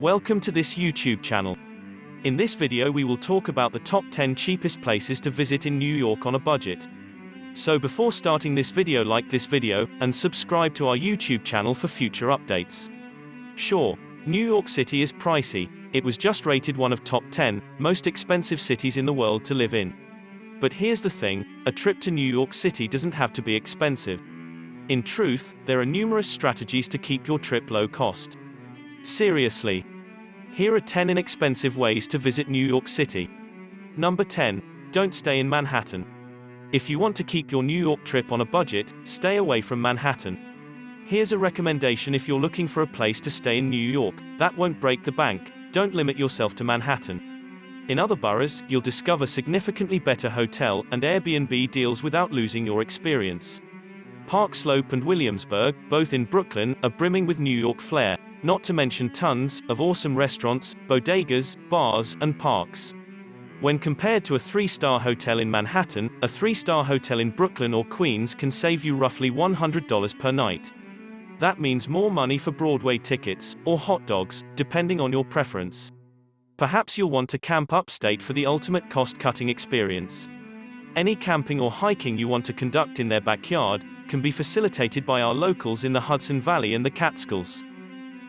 Welcome to this YouTube channel. In this video we will talk about the top 10 cheapest places to visit in New York on a budget. So before starting this video, like this video, and subscribe to our YouTube channel for future updates. Sure, New York City is pricey. It was just rated one of top 10 most expensive cities in the world to live in. But here's the thing, a trip to New York City doesn't have to be expensive. In truth, there are numerous strategies to keep your trip low cost. Seriously. Here are 10 inexpensive ways to visit New York City. Number 10. Don't stay in Manhattan. If you want to keep your New York trip on a budget, stay away from Manhattan. Here's a recommendation if you're looking for a place to stay in New York that won't break the bank. Don't limit yourself to Manhattan. In other boroughs, you'll discover significantly better hotel and Airbnb deals without losing your experience. Park Slope and Williamsburg, both in Brooklyn, are brimming with New York flair, not to mention tons of awesome restaurants, bodegas, bars, and parks. When compared to a 3-star hotel in Manhattan, a 3-star hotel in Brooklyn or Queens can save you roughly $100 per night. That means more money for Broadway tickets, or hot dogs, depending on your preference. Perhaps you'll want to camp upstate for the ultimate cost-cutting experience. Any camping or hiking you want to conduct in their backyard can be facilitated by our locals in the Hudson Valley and the Catskills.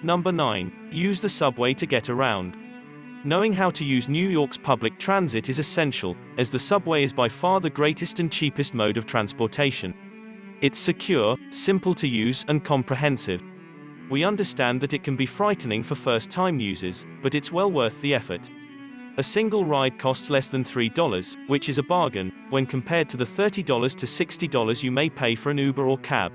Number 9. Use the subway to get around. Knowing how to use New York's public transit is essential, as the subway is by far the greatest and cheapest mode of transportation. It's secure, simple to use, and comprehensive. We understand that it can be frightening for first-time users, but it's well worth the effort. A single ride costs less than $3, which is a bargain, when compared to the $30 to $60 you may pay for an Uber or cab.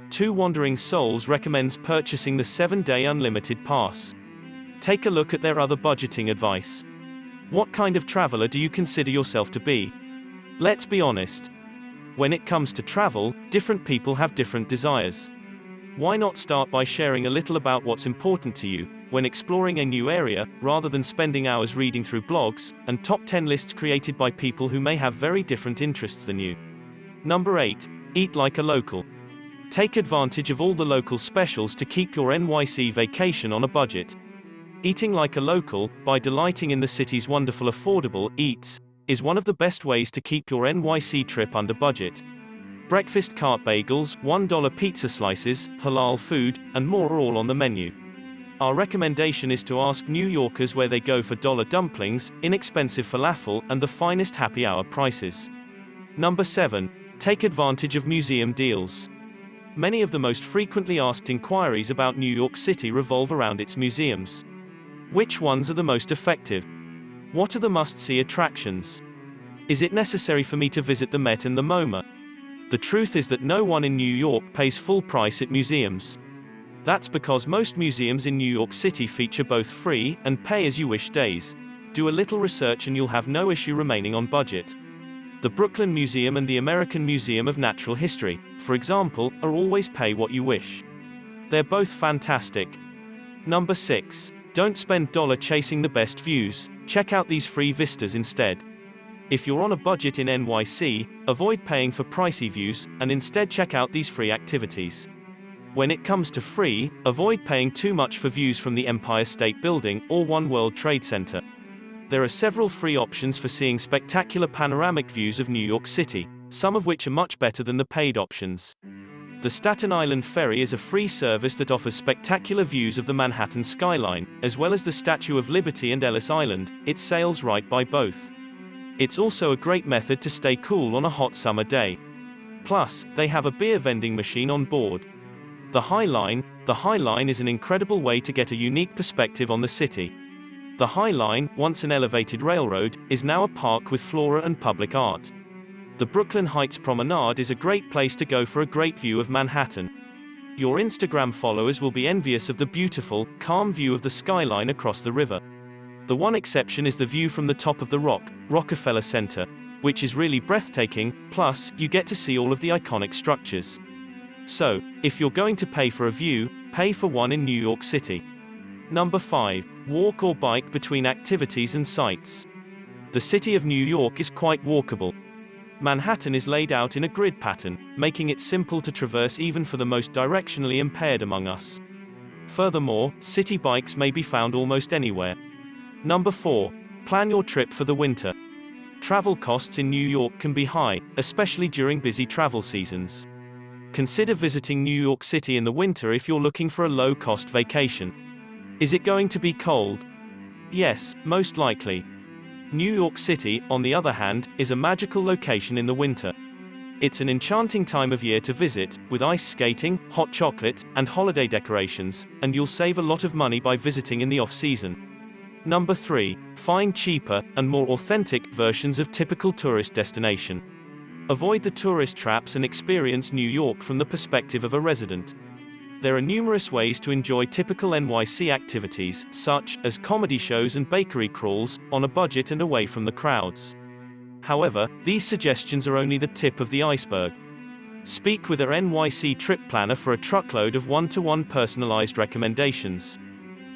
Two Wandering Souls recommends purchasing the 7-day unlimited pass. Take a look at their other budgeting advice. What kind of traveler do you consider yourself to be? Let's be honest. When it comes to travel, different people have different desires. Why not start by sharing a little about what's important to you when exploring a new area, rather than spending hours reading through blogs and top 10 lists created by people who may have very different interests than you? Number 8. Eat like a local. Take advantage of all the local specials to keep your NYC vacation on a budget. Eating like a local, by delighting in the city's wonderful affordable eats, is one of the best ways to keep your NYC trip under budget. Breakfast cart bagels, $1 pizza slices, halal food, and more are all on the menu. Our recommendation is to ask New Yorkers where they go for dollar dumplings, inexpensive falafel, and the finest happy hour prices. Number 7. Take advantage of museum deals. Many of the most frequently asked inquiries about New York City revolve around its museums. Which ones are the most effective? What are the must-see attractions? Is it necessary for me to visit the Met and the MoMA? The truth is that no one in New York pays full price at museums. That's because most museums in New York City feature both free and pay-as-you-wish days. Do a little research and you'll have no issue remaining on budget. The Brooklyn Museum and the American Museum of Natural History, for example, are always pay what you wish. They're both fantastic. Number 6. Don't spend dollar chasing the best views. Check out these free vistas instead. If you're on a budget in NYC, avoid paying for pricey views, and instead check out these free activities. When it comes to free, avoid paying too much for views from the Empire State Building or One World Trade Center. There are several free options for seeing spectacular panoramic views of New York City, some of which are much better than the paid options. The Staten Island Ferry is a free service that offers spectacular views of the Manhattan skyline, as well as the Statue of Liberty and Ellis Island. It sails right by both. It's also a great method to stay cool on a hot summer day. Plus, they have a beer vending machine on board. The High Line is an incredible way to get a unique perspective on the city. The High Line, once an elevated railroad, is now a park with flora and public art. The Brooklyn Heights Promenade is a great place to go for a great view of Manhattan. Your Instagram followers will be envious of the beautiful, calm view of the skyline across the river. The one exception is the view from the top of the Rockefeller Center, which is really breathtaking, plus, you get to see all of the iconic structures. So, if you're going to pay for a view, pay for one in New York City. Number 5. Walk or bike between activities and sites. The city of New York is quite walkable. Manhattan is laid out in a grid pattern, making it simple to traverse even for the most directionally impaired among us. Furthermore, city bikes may be found almost anywhere. Number 4. Plan your trip for the winter. Travel costs in New York can be high, especially during busy travel seasons. Consider visiting New York City in the winter if you're looking for a low-cost vacation. Is it going to be cold? Yes, most likely. New York City, on the other hand, is a magical location in the winter. It's an enchanting time of year to visit, with ice skating, hot chocolate, and holiday decorations, and you'll save a lot of money by visiting in the off-season. Number 3. Find cheaper, and more authentic, versions of typical tourist destination. Avoid the tourist traps and experience New York from the perspective of a resident. There are numerous ways to enjoy typical NYC activities, such as comedy shows and bakery crawls, on a budget and away from the crowds. However, these suggestions are only the tip of the iceberg. Speak with our NYC trip planner for a truckload of one-to-one personalized recommendations.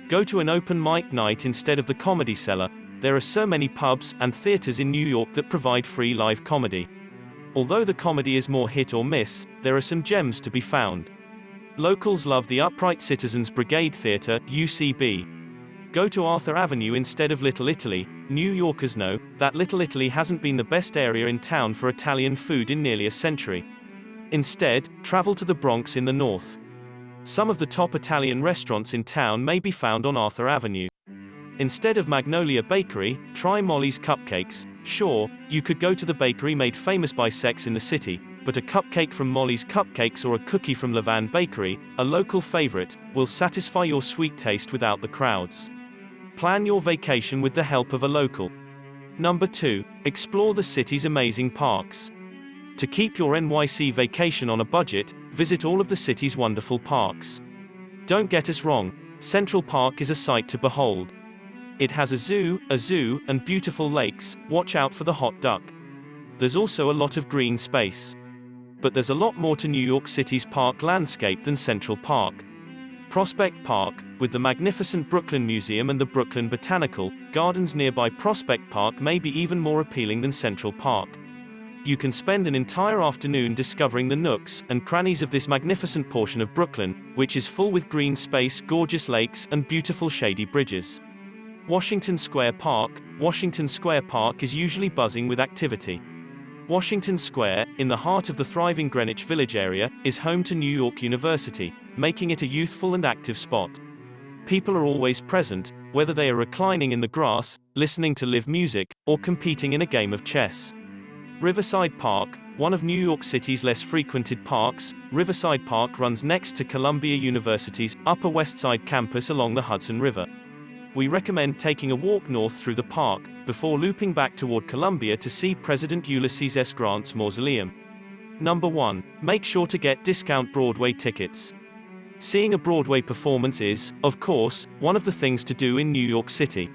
Go to an open mic night instead of the Comedy Cellar. There are so many pubs and theaters in New York that provide free live comedy. Although the comedy is more hit or miss, there are some gems to be found. Locals love the Upright Citizens Brigade Theater, UCB. Go to Arthur Avenue instead of Little Italy. New Yorkers know that Little Italy hasn't been the best area in town for Italian food in nearly a century. Instead, travel to the Bronx in the north. Some of the top Italian restaurants in town may be found on Arthur Avenue. Instead of Magnolia Bakery, try Molly's Cupcakes. Sure, you could go to the bakery made famous by Sex in the City, but a cupcake from Molly's Cupcakes or a cookie from Levan Bakery, a local favorite, will satisfy your sweet taste without the crowds. Plan your vacation with the help of a local. Number 2. Explore the city's amazing parks. To keep your NYC vacation on a budget, visit all of the city's wonderful parks. Don't get us wrong, Central Park is a sight to behold. It has a zoo, and beautiful lakes. Watch out for the hot duck. There's also a lot of green space. But there's a lot more to New York City's park landscape than Central Park. Prospect Park, with the magnificent Brooklyn Museum and the Brooklyn Botanical Gardens nearby Prospect Park, may be even more appealing than Central Park. You can spend an entire afternoon discovering the nooks and crannies of this magnificent portion of Brooklyn, which is full with green space, gorgeous lakes, and beautiful shady bridges. Washington Square Park. Washington Square Park is usually buzzing with activity. Washington Square, in the heart of the thriving Greenwich Village area, is home to New York University, making it a youthful and active spot. People are always present, whether they are reclining in the grass, listening to live music, or competing in a game of chess. Riverside Park, one of New York City's less frequented parks, Riverside Park runs next to Columbia University's Upper West Side campus along the Hudson River. We recommend taking a walk north through the park, before looping back toward Columbia to see President Ulysses S. Grant's mausoleum. Number 1. Make sure to get discount Broadway tickets. Seeing a Broadway performance is, of course, one of the things to do in New York City.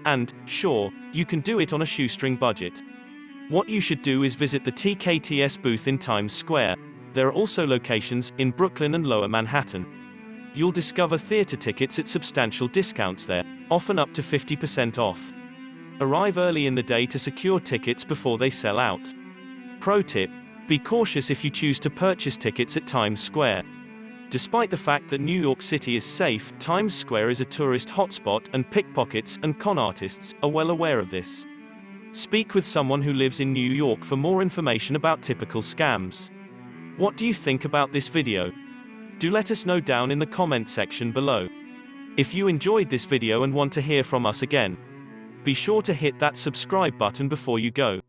And, sure, you can do it on a shoestring budget. What you should do is visit the TKTS booth in Times Square. There are also locations in Brooklyn and Lower Manhattan. You'll discover theater tickets at substantial discounts there, often up to 50% off. Arrive early in the day to secure tickets before they sell out. Pro tip: be cautious if you choose to purchase tickets at Times Square. Despite the fact that New York City is safe, Times Square is a tourist hotspot, and pickpockets and con artists are well aware of this. Speak with someone who lives in New York for more information about typical scams. What do you think about this video? Do let us know down in the comment section below. If you enjoyed this video and want to hear from us again, be sure to hit that subscribe button before you go.